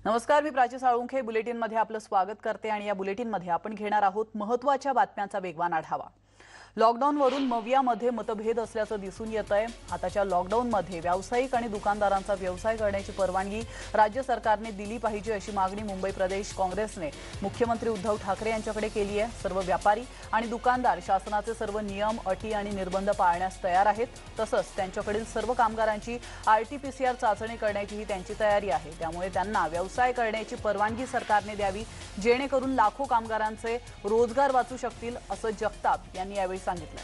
नमस्कार, मी प्राची साळुंखे बुलेटिनमध्ये आपलं स्वागत करते आणि या बुलेटिनमध्ये आपण घेणार आहोत महत्त्वाच्या बातम्यांचा वेगवान आढावा। लॉकडाऊनवरून मवियामध्ये मतभेद असल्याचं दिसून येतंय। आताच्या लॉकडाऊनमध्ये व्यावसायिक आणि दुकानदारांचा व्यवसाय करण्याची परवानगी राज्य सरकारने दिली पाहिजे अशी मागणी मुंबई प्रदेश काँग्रेसने मुख्यमंत्री उद्धव ठाकरे यांच्याकडे केली आहे। सर्व व्यापारी आणि दुकानदार शासनाचे सर्व नियम, अटी आणि निर्बंध पाळण्यास तयार आहेत। तसंच त्यांच्याकडील सर्व कामगारांची RT-PCR चाचणी करण्याचीही त्यांची तयारी आहे। त्यामुळे त्यांना व्यवसाय करण्याची परवानगी सरकारने द्यावी, जेणेकरून लाखो कामगारांचे रोजगार वाचू शकतील, असं जगताप यांनी यावेळी सांगितलं।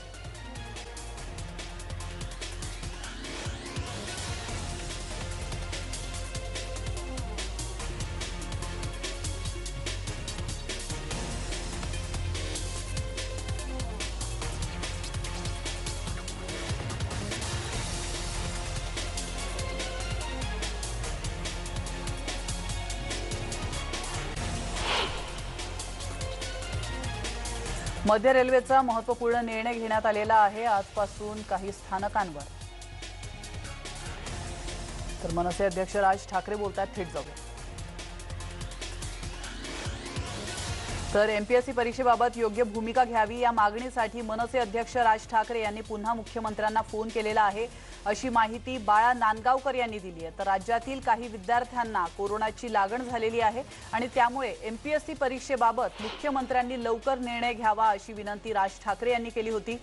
मध्य रेल्वेचा महत्त्वपूर्ण निर्णय घेण्यात आलेला आहे। आजपासून काही स्थानकांवर तर मनसे अध्यक्ष राज ठाकरे बोलतात, थेट जाऊया। तर MPSC परीक्षेबाबत योग्य भूमिका घ्यावी या मागणीसाठी मनसे अध्यक्ष राज ठाकरे यांनी पुन्हा मुख्यमंत्र्यांना फोन केलेला आहे, अशी माहिती बाळा नांदगावकर यांनी दिली आहे। तर राज्यातील काही विद्यार्थ्यांना कोरोनाची लागण झालेली आहे आणि त्यामुळे MPSC परीक्षेबाबत मुख्यमंत्र्यांनी लवकर निर्णय घ्यावा अशी विनंती राज ठाकरे यांनी केली होती।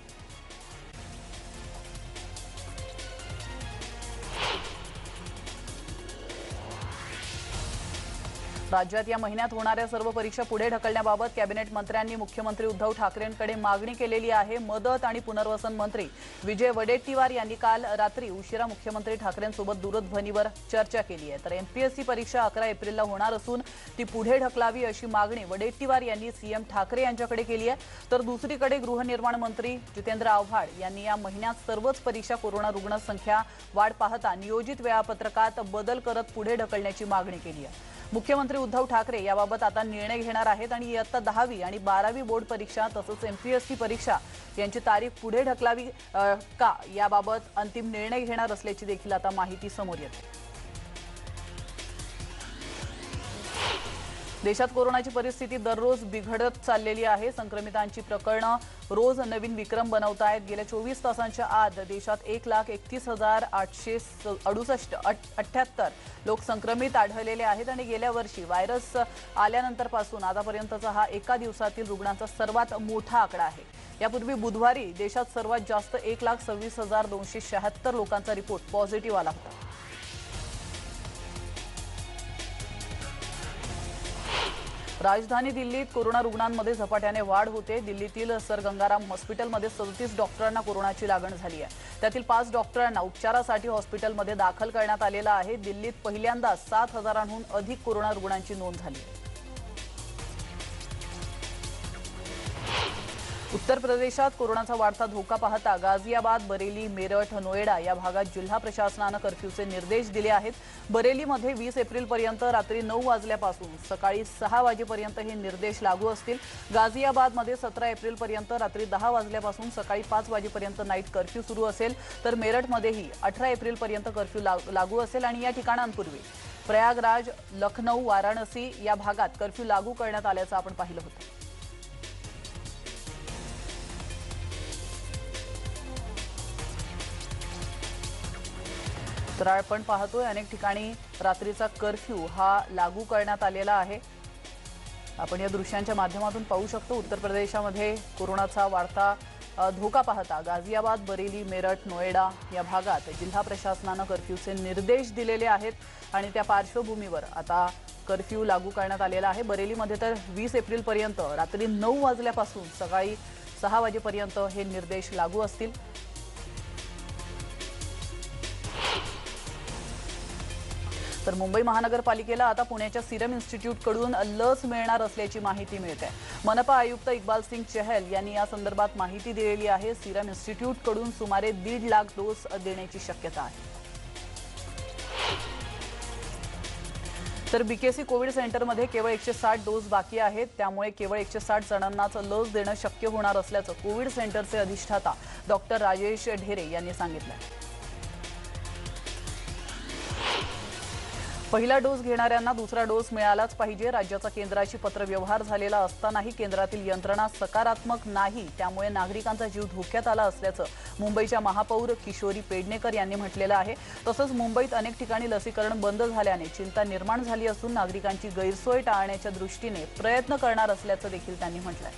राज्यात या महिन्यात होणाऱ्या सर्व परीक्षा पुढे ढकलण्याबाबत कॅबिनेट मंत्र्यांनी मुख्यमंत्री उद्धव ठाकरेंकडे मागणी केलेली आहे। मदत आणि पुनर्वसन मंत्री विजय वडेट्टीवार यांनी काल रात्री उशिरा मुख्यमंत्री ठाकरेंसोबत दूरध्वनीवर चर्चा केली आहे। तर MPSC परीक्षा 11 एप्रिलला होणार असून ती पुढे ढकलावी अशी मागणी वडेट्टीवार यांनी CM ठाकरे यांच्याकडे केली आहे। तर दुसरीकडे गृहनिर्माण मंत्री जितेंद्र आव्हाड यांनी या महिन्यात सर्वच परीक्षा कोरोना रुग्ण संख्या वाढ पाहता नियोजित वेळापत्रकात बदल करत पुढे ढकलण्याची मागणी केली आहे। मुख्यमंत्री उद्धव ठाकरे याबाबत आता निर्णय घेणार आहेत आणि इयत्ता 10वी आणि 12वी बोर्ड परीक्षा तसंच MPSC परीक्षा यांची तारीख पुढे ढकलावी का याबाबत अंतिम निर्णय घेणार असल्याची देखील आता माहिती समोर येते। देशात कोरोनाची परिस्थिती दररोज बिघडत चाललेली आहे। संक्रमितांची प्रकरणं रोज नवीन विक्रम बनवत आहेत। गेल्या 24 तासांच्या आत देशात 1,31,868 लोक संक्रमित आढळलेले आहेत आणि गेल्या वर्षी व्हायरस आल्यानंतरपासून आतापर्यंतचा हा एका दिवसातील रुग्णांचा सर्वात मोठा आकडा आहे। यापूर्वी बुधवारी देशात सर्वात जास्त 1,26,276 लोकांचा रिपोर्ट पॉझिटिव्ह आला होता। राजधानी दिल्लीत कोरोना रुग्णांमध्ये झपाट्याने वाढ होते। दिल्लीतील सर गंगाराम हॉस्पिटलमध्ये 37 डॉक्टरांना कोरोनाची लागण झाली आहे। त्यातील 5 डॉक्टरांना उपचारासाठी हॉस्पिटलमध्ये दाखल करण्यात आलेलं आहे। दिल्लीत पहिल्यांदा 7,000हून अधिक कोरोना रुग्णांची नोंद झाली आहे। उत्तर प्रदेशात कोरोनाचा वाढता धोका पाहता गाझियाबाद, बरेली, मेरठ, नोएडा या भागात जिल्हा प्रशासनाने कर्फ्यूचे निर्देश दिले आहेत। बरेलीमध्ये 20 एप्रिलपर्यंत रात्री 9 वाजल्यापासून सकाळी 6 वाजेपर्यंत हे निर्देश लागू असतील। गाझियाबादमध्ये 17 एप्रिलपर्यंत रात्री 10 वाजल्यापासून सकाळी 5 वाजेपर्यंत नाईट कर्फ्यू सुरू असेल। तर मेरठमध्येही 18 एप्रिलपर्यंत कर्फ्यू लागू असेल आणि या ठिकाणांपूर्वी प्रयागराज, लखनौ, वाराणसी या भागात कर्फ्यू लागू करण्यात आल्याचं आपण पाहिलं होतं। तर आपण पाहतोय अनेक ठिकाणी रात्रीचा कर्फ्यू हा लागू करण्यात आलेला आहे। आपण या दृश्यांच्या माध्यमातून पाहू शकतो उत्तर प्रदेशामध्ये कोरोनाचा वाढता धोका पाहता गाझियाबाद, बरेली, मेरठ, नोएडा या भागात जिल्हा प्रशासनाने कर्फ्यूचे निर्देश दिलेले आहेत आणि त्या पार्श्वभूमीवर आता कर्फ्यू लागू करण्यात आलेला आहे। बरेलीमध्ये तर 20 एप्रिलपर्यंत रात्री 9 वाजल्यापासून सकाळी 6 वाजेपर्यंत हे निर्देश लागू असतील। तर मुंबई महानगरपालिकेला आता पुण्याच्या सिरम इन्स्टिट्यूटकडून लस मिळणार असल्याची माहिती मिळते। मनपा आयुक्त इक्बाल सिंग चहल यांनी या संदर्भात माहिती दिलेली आहे। सिरम इन्स्टिट्यूटकडून सुमारे 1.5 लाख डोस देण्याची शक्यता आहे। तर BKC कोविड सेंटरमध्ये केवळ 160 डोस बाकी आहेत। त्यामुळे केवळ 160 जणांनाच लस देणं शक्य होणार असल्याचं कोविड सेंटरचे अधिष्ठाता डॉक्टर राजेश ढेरे यांनी सांगितलं। पहिला डोस घेणाऱ्यांना दुसरा डोस मिळालाच पाहिजे। राज्याचा केंद्राशी पत्रव्यवहार झालेला असतानाही केंद्रातील यंत्रणा सकारात्मक नाही, त्यामुळे नागरिकांचा जीव धोक्यात आला असल्याचं मुंबईच्या महापौर किशोरी पेडणेकर यांनी म्हटलेलं आहे। तसंच मुंबईत अनेक ठिकाणी लसीकरण बंद झाल्याने चिंता निर्माण झाली असून नागरिकांची गैरसोय टाळण्याच्या दृष्टीने प्रयत्न करणार असल्याचं देखील त्यांनी म्हटलंय।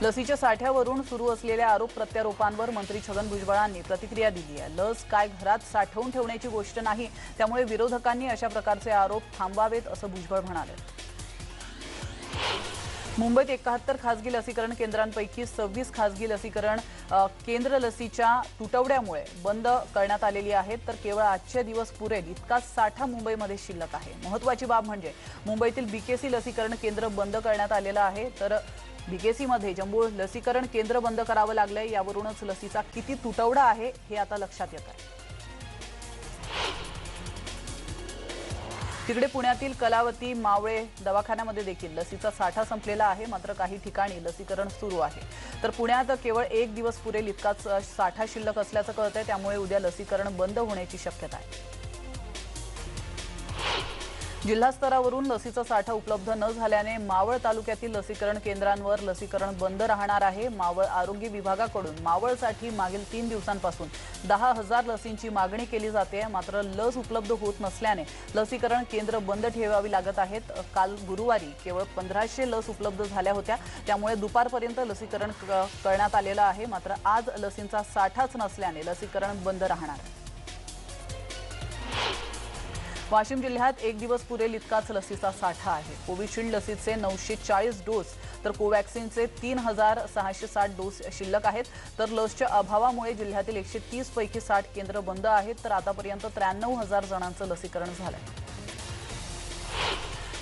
लसीच्या साठ्यावरून सुरू असलेल्या आरोप प्रत्यारोपांवर मंत्री छगन भुजबळांनी प्रतिक्रिया दिली आहे। लस काय घरात साठवून ठेवण्याची गोष्ट नाही, त्यामुळे विरोधकांनी अशा प्रकारचे आरोप थांबवावेत असं भुजबळ म्हणाले। मुंबईत 71 खासगी लसीकरण केंद्रांपैकी 26 खासगी लसीकरण केंद्र लसीच्या तुटवड्यामुळे बंद करण्यात आलेली आहेत, तर केवळ आजचे दिवस पुरेल इतकाच साठा मुंबईमध्ये शिल्लक आहे। महत्त्वाची बाब म्हणजे मुंबईतील बीकेसी लसीकरण केंद्र बंद करण्यात आलेलं आहे, तर बीकेसी मध्ये जम्बो लसीकरण केंद्र बंद करावं लागलंय। यावरूनच लसीचा किती तुटवडा आहे हे आता लक्षात येत आहे। तिकडे पुण्यातील कलावती मावळे दवाखान्यामध्ये देखील लसीचा साठा संपलेला आहे, मात्र काही ठिकाणी लसीकरण सुरू आहे। तर पुण्यात केवळ 1 दिवस पुरेल इतकाच साठा शिल्लक असल्याचं कळतंय, त्यामुळे उद्या लसीकरण बंद होण्याची शक्यता आहे। जिल्हा स्तरावरून लसीचा साठा उपलब्ध न झाल्याने मावळ तालुक्यातील लसीकरण केंद्रांवर लसीकरण बंद राहणार आहे। मावळ आरोग्य विभागाकडून मावळसाठी मागील 3 दिवसांपासून 10,000 लसींची मागणी केली जाते, मात्र लस उपलब्ध होत नसल्याने लसीकरण केंद्र बंद ठेवावी लागत आहेत। काल गुरुवारी केवळ 1500 लस उपलब्ध झाल्या होत्या, त्यामुळे दुपारपर्यंत लसीकरण करण्यात आलेलं आहे, मात्र आज लसींचा साठाच नसल्याने लसीकरण बंद राहणार आहे। वाशिम जिल्ह्यात 1 दिवस पुरेल इतकाच लसीचा साठा आहे। कोविशिल्ड लसीचे 940 डोस तर कोवॅक्सिनचे 3660 डोस शिल्लक आहेत। तर लसच्या अभावामुळे जिल्ह्यातील 130 पैकी 60 केंद्र बंद आहेत, तर आतापर्यंत 93,000 जणांचं लसीकरण झालंय।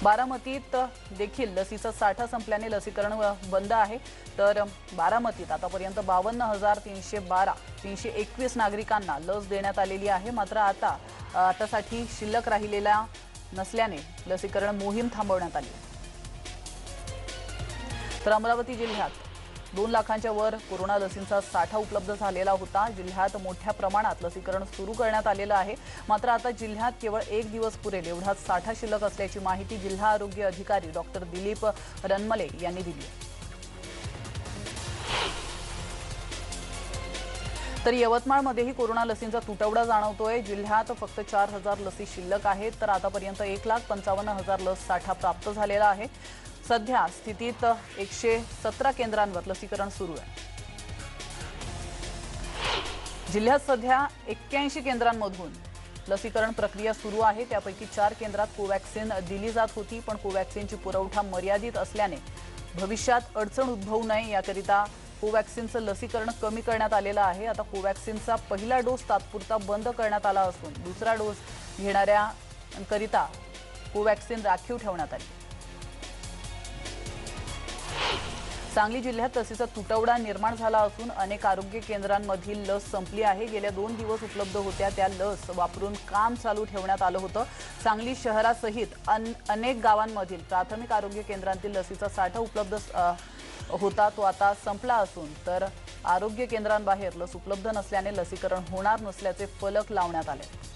बारामतीत देखील लसीचा साठा संपल्याने लसीकरण बंद आहे, तर बारामतीत आतापर्यंत 52,321 नागरिकांना लस देण्यात आलेली आहे, मात्र आतासाठी शिल्लक राहिलेला नसल्याने लसीकरण मोहीम थांबवण्यात आली। तर अमरावती जिल्ह्यात 2 लाखांच्या वर कोरोना लसींचा साठा उपलब्ध झालेला होता। जिल्ह्यात मोठ्या प्रमाणात लसीकरण सुरू करण्यात आलेलं आहे, मात्र आता जिल्ह्यात केवळ 1 दिवस पुरेल एवढाच साठा शिल्लक असल्याची माहिती जिल्हा आरोग्य अधिकारी डॉक्टर दिलीप रनमले यांनी दिली आहे। तर यवतमाळमध्येही कोरोना लसींचा तुटवडा जाणवतोय। जिल्ह्यात फक्त 4,000 लसी शिल्लक आहेत, तर आतापर्यंत 1,55,000 लस साठा प्राप्त झालेला आहे। सध्या स्थितीत 117 केंद्रांवर लसीकरण सुरू आहे। जिल्ह्यात सध्या 81 केंद्रांमधून लसीकरण प्रक्रिया सुरू आहे, त्यापैकी 4 केंद्रात कोवॅक्सिन दिली जात होती, पण कोवॅक्सिनची पुरवठा मर्यादित असल्याने भविष्यात अडचण उद्भवू नये याकरिता कोवॅक्सिनचं लसीकरण कमी करण्यात आलेलं आहे। आता कोवॅक्सिनचा पहिला डोस तात्पुरता बंद करण्यात आला असून दुसरा डोस घेणाऱ्यांकरिता कोवॅक्सिन राखीव ठेवण्यात आली। सांगली जिल्ह्यात लसीचा तुटवडा निर्माण झाला असून अनेक आरोग्य केंद्रांमधील लस संपली आहे। गेल्या 2 दिवस उपलब्ध होत्या त्या लस वापरून काम चालू ठेवण्यात आलं होतं। सांगली शहरासहित अनेक गावांमधील प्राथमिक आरोग्य केंद्रांतील लसीचा साठा उपलब्ध होता, तो आता संपला असून तर आरोग्य केंद्रांबाहेर लस उपलब्ध नसल्याने लसीकरण होणार नसल्याचे फलक लावण्यात आले।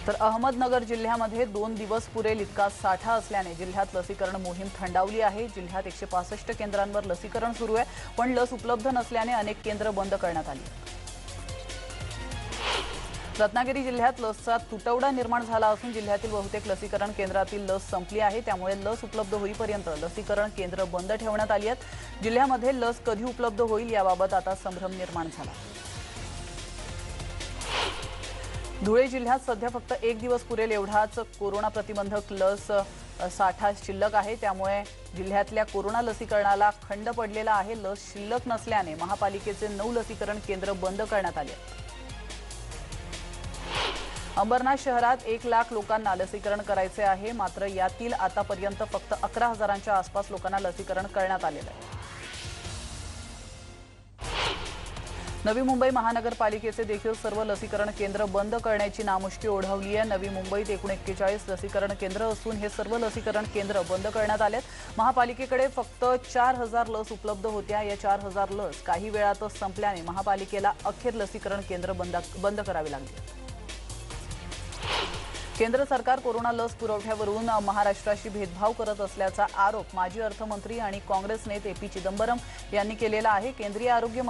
तर अहमदनगर जिल्ह्यामध्ये 2 दिवस पुरेल इतका साठा असल्याने जिल्ह्यात लसीकरण मोहीम थंडावली आहे। जिल्ह्यात 165 केंद्रांवर लसीकरण सुरू आहे, पण लस उपलब्ध नसल्याने अनेक केंद्र बंद करण्यात आली। रत्नागिरी जिल्ह्यात लसचा तुटवडा निर्माण झाला असून जिल्ह्यातील बहुतेक लसीकरण केंद्रातील लस संपली आहे, त्यामुळे लस उपलब्ध होईपर्यंत लसीकरण केंद्र बंद ठेवण्यात आली आहेत। जिल्ह्यामध्ये लस कधी उपलब्ध होईल याबाबत आता संभ्रम निर्माण झाला। धुळे जिल्ह्यात सध्या फक्त 1 दिवस पुरेल एवढाच कोरोना प्रतिबंधक लस साठा शिल्लक आहे, त्यामुळे जिल्ह्यातल्या कोरोना लसीकरणाला खंड पडलेला आहे। लस शिल्लक नसल्याने महापालिकेचे 9 लसीकरण केंद्र बंद करण्यात आले आहेत। अंबरनाथ शहरात 1 लाख लोकांना लसीकरण करायचे आहे, मात्र यातील आतापर्यंत फक्त 11,000च्या आसपास लोकांना लसीकरण करण्यात आलेलं आहे। नवी मुंबई महानगरपालिकेचे देखील सर्व लसीकरण केंद्र बंद करण्याची नामुष्की ओढवली आहे। नवी मुंबईत एकूण 41 लसीकरण केंद्र असून हे सर्व लसीकरण केंद्र बंद करण्यात आलेत। महापालिकेकडे फक्त 4000 लस उपलब्ध होत्या। या 4000 लस काही वेळातच संपल्याने महापालिकेला अखेर लसीकरण केंद्र बंद करावी लागली। केंद्र सरकार कोरोना लस पुरवठ्यावरून महाराष्ट्राशी भेदभाव करत असल्याचा आरोप माजी अर्थमंत्री आणि काँग्रेस नेते पी चिदंबरम यांनी केलेला आहे। केंद्रीय आरोग्य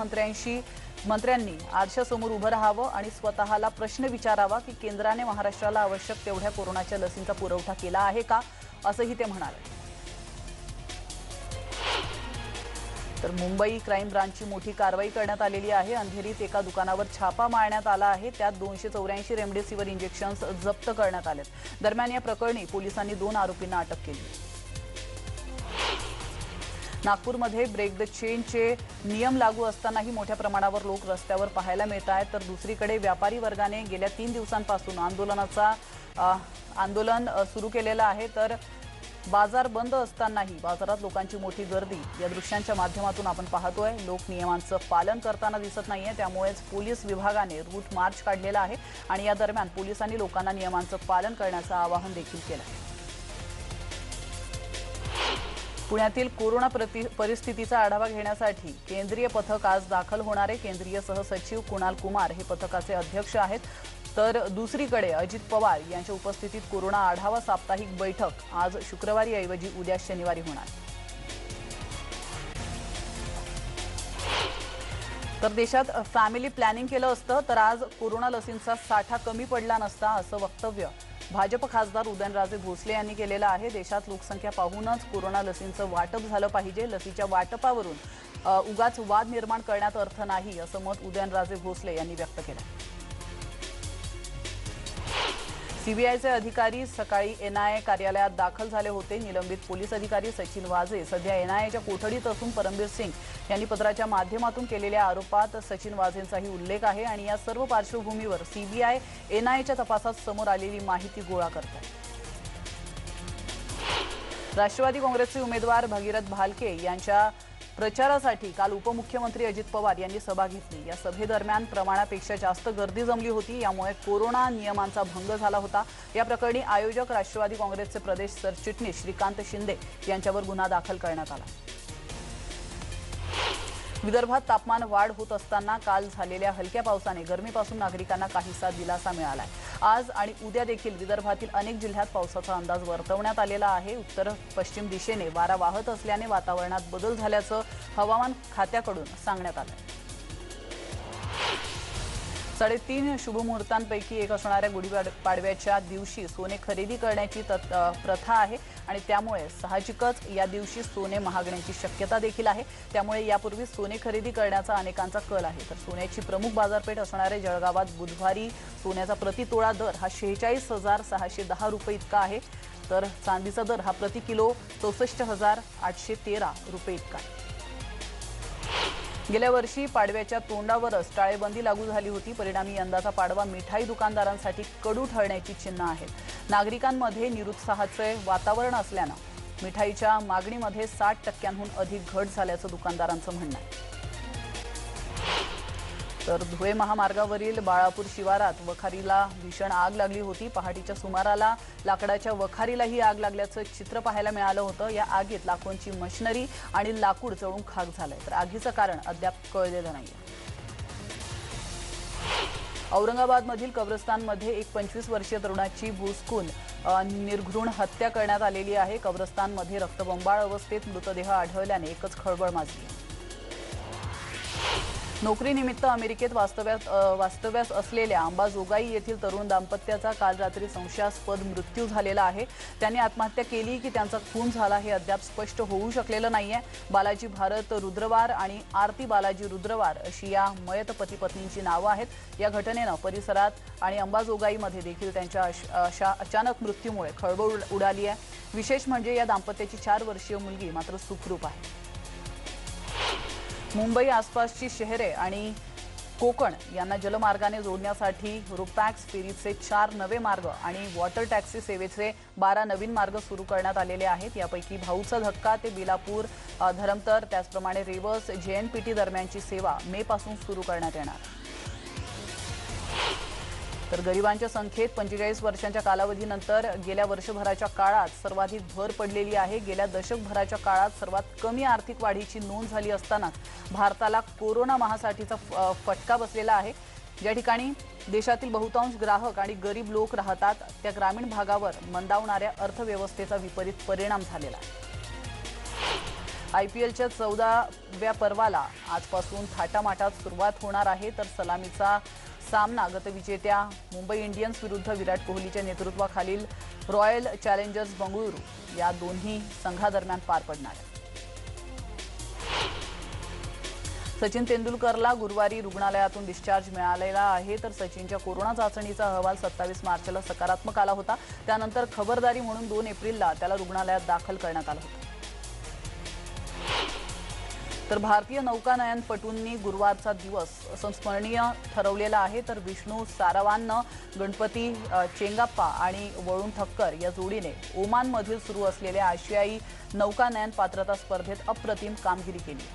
मंत्र्यांनी आरशासमोर उभं राहावं आणि स्वतःला प्रश्न विचारावा की केंद्राने महाराष्ट्राला आवश्यक तेवढ्या कोरोनाच्या लसींचा पुरवठा केला आहे का, असंही ते म्हणाले। तर मुंबई क्राईम ब्रांचची मोठी कारवाई करण्यात आलेली आहे। अंधेरीत एका दुकानावर छापा मारण्यात आला आहे। त्यात 284 रेमडेसिवीर इंजेक्शन्स जप्त करण्यात आलेत। दरम्यान या प्रकरणी पोलिसांनी 2 आरोपींना अटक केली। नागपूरमध्ये ब्रेक द चेनचे नियम लागू असतानाही मोठ्या प्रमाणावर लोक रस्त्यावर पाहायला मिळत आहेत। तर दुसरीकडे व्यापारी वर्गाने गेल्या 3 दिवसांपासून आंदोलन सुरू केलेलं आहे। तर बाजार बंद असतानाही बाजारात लोकांची मोठी गर्दी या दृश्यांच्या माध्यमातून आपण पाहतोय। लोक नियमांचं पालन करताना दिसत नाहीये, त्यामुळेच पोलीस विभागाने रूट मार्च काढलेला आहे आणि या दरम्यान पोलिसांनी लोकांना नियमांचं पालन करण्याचं आवाहन देखील केलं आहे। पुण्यातील कोरोना परिस्थितीचा आढावा घेण्यासाठी केंद्रीय पथक आज दाखल होणार आहे। केंद्रीय सहसचिव कुणाल कुमार हे पथकाचे अध्यक्ष आहेत। तर दुसरीकडे अजित पवार यांच्या उपस्थितीत कोरोना आढावा साप्ताहिक बैठक आज शुक्रवारी ऐवजी उद्या शनिवारी होणार। तर देशात फॅमिली प्लॅनिंग केलं असतं तर आज कोरोना लसींचा साठा कमी पडला नसता, असं वक्तव्य भाजप खासदार उदयनराजे भोसले यांनी केलेलं आहे। देशात लोकसंख्या पाहूनच कोरोना लसींचं वाटप झालं पाहिजे। लसीच्या वाटपावरून उगाच वाद निर्माण करण्यात अर्थ नाही, असं मत उदयनराजे भोसले यांनी व्यक्त केलं। सीबीआयचे अधिकारी सकाळी एनआयए कार्यालयात दाखल झाले होते। निलंबित पोलीस अधिकारी सचिन वाझे सध्या एनआयएच्या कोठडीत असून परमबीर सिंग यांनी पत्राच्या माध्यमातून केलेल्या आरोपात सचिन वाझेंचाही उल्लेख आहे आणि या सर्व पार्श्वभूमीवर सीबीआय एनआयएच्या तपासात समोर आलेली माहिती गोळा करत आहे। राष्ट्रवादी काँग्रेसचे उमेदवार भगीरथ भालके यांच्या प्रचारासाठी काल उपमुख्यमंत्री अजित पवार यांनी सभा घेतली। या सभेदरम्यान प्रमाणापेक्षा जास्त गर्दी जमली होती, यामुळे कोरोना नियमांचा भंग झाला होता। या प्रकरणी आयोजक राष्ट्रवादी काँग्रेसचे प्रदेश सरचिटणीस श्रीकांत शिंदे यांच्यावर गुन्हा दाखल करण्यात आला। विदर्भात तापमान वाढ होत असताना काल झालेल्या हलक्या पावसाने गरमीपासून नागरिकांना काहीसा दिलासा मिळालाय। आज आणि उद्या देखील विदर्भातील अनेक जिल्ह्यात पावसाचा अंदाज वर्तवण्यात आलेला आहे। उत्तर पश्चिम दिशेने वारा वाहत असल्याने वातावरणात बदल झाल्याचं हवामान खात्याकडून सांगण्यात आलं। 3.5 शुभमुहूर्तांपैकी एक असणाऱ्या गुढीपाडव्याच्या दिवशी सोने खरेदी करण्याची प्रथा आहे आणि त्यामुळे साहजिकच या दिवशी सोने महागण्याची शक्यता देखील आहे। त्यामुळे यापूर्वी सोने खरेदी करण्याचा अनेकांचा कल आहे। तर सोन्याची प्रमुख बाजारपेठ असणाऱ्या जळगावात बुधवारी सोन्याचा प्रतितोळा दर हा 46,610 रुपये इतका आहे। तर चांदीचा दर हा प्रति किलो 64,813 रुपये इतका आहे। गेल्या वर्षी पाडव्याच्या तोंडावरच टाळेबंदी लागू झाली होती। परिणामी यंदाचा पाडवा मिठाई दुकानदारांसाठी कडू ठरण्याची चिन्ह आहेत। नागरिकांमध्ये निरुत्साहाचे वातावरण असल्यानं मिठाईच्या मागणीमध्ये 60% अधिक घट झाल्याचं दुकानदारांचं म्हणणं आहे। तर धुळे महामार्गावरील बाळापूर शिवारात वखारीला भीषण आग लागली होती। पहाटेच्या सुमाराला लाकडाच्या वखारीला ही आग लागल्याचं चित्र पाहायला मिळालं होतं। या आगीत लाखोंची मशिनरी आणि लाकूड जळून खाक झालंय। तर आगीचं कारण अद्याप कळलेलं नाहीये। औरंगाबादमधील कब्रस्तानमध्ये एक 25 वर्षीय तरुणाची भुसकून निर्घृण हत्या करण्यात आलेली आहे। कब्रस्तानमध्ये रक्तबंबाळ अवस्थेत मृतदेह आढळल्याने एकच खळबळ माजली। नोकरीनिमित्त अमेरिकेत वास्तव्यास असलेल्या अंबाजोगाई येथील तरुण दाम्पत्याचा काल रात्री संशयास्पद मृत्यू झालेला आहे। त्यांनी आत्महत्या केली की त्यांचा खून झाला हे अद्याप स्पष्ट होऊ शकलेलं नाहीये। बालाजी भारत रुद्रवार आणि आरती बालाजी रुद्रवार अशी या मयत पती पत्नींची नावं आहेत। या घटनेनं परिसरात आणि अंबाजोगाईमध्ये देखील त्यांच्या अचानक मृत्यूमुळे खळबळ उडाली आहे। विशेष म्हणजे या दाम्पत्याची 4 वर्षीय मुलगी मात्र सुखरूप आहे। मुंबई आसपासची शहरे आणि कोकण यांना जलमार्गाने जोडण्यासाठी रोपॅक्स फेरीचे 4 नवे मार्ग आणि वॉटर टॅक्सी सेवेचे 12 नवीन मार्ग सुरू करण्यात आलेले आहेत। यापैकी भाऊचा धक्का ते बेलापूर धरमतर त्याचप्रमाणे रेवर्स जेएनपीटी दरम्यानची सेवा मे पासून सुरू करण्यात येणार। तर गरिबांच्या संख्येत 45 वर्षांच्या कालावधीनंतर गेल्या वर्षभराच्या काळात सर्वाधिक भर पडलेली आहे। गेल्या दशकभराच्या काळात सर्वात कमी आर्थिक वाढीची नोंद झाली असताना भारताला कोरोना महासाथीचा फटका बसलेला आहे। ज्या ठिकाणी देशातील बहुतांश ग्राहक आणि गरीब लोक राहतात त्या ग्रामीण भागावर मंदावणाऱ्या अर्थव्यवस्थेचा विपरीत परिणाम झालेला आहे। आयपीएलच्या 14व्या पर्वाला आजपासून थाटामाटात सुरुवात होणार आहे। तर सलामीचा सामना गतविजेत्या मुंबई इंडियन्स विरुद्ध विराट कोहलीच्या नेतृत्वाखालील रॉयल चॅलेंजर्स बंगळुरू या दोन्ही संघादरम्यान पार पडणार आहे। सचिन तेंडुलकरला गुरुवारी रुग्णालयातून डिस्चार्ज मिळालेला आहे। तर सचिनच्या कोरोना चाचणीचा अहवाल 27 मार्चला सकारात्मक आला होता। त्यानंतर खबरदारी म्हणून 2 एप्रिलला त्याला रुग्णालयात दाखल करण्यात आलं होतं। तर भारतीय नौकानयनपटूंनी गुरुवारचा दिवस संस्मरणीय ठरवलेला आहे। तर विष्णू सारावानं गणपती चेंगाप्पा आणि वळून ठक्कर या जोडीने ओमानमधील सुरू असलेल्या आशियाई नौकानयन पात्रता स्पर्धेत अप्रतिम कामगिरी केली।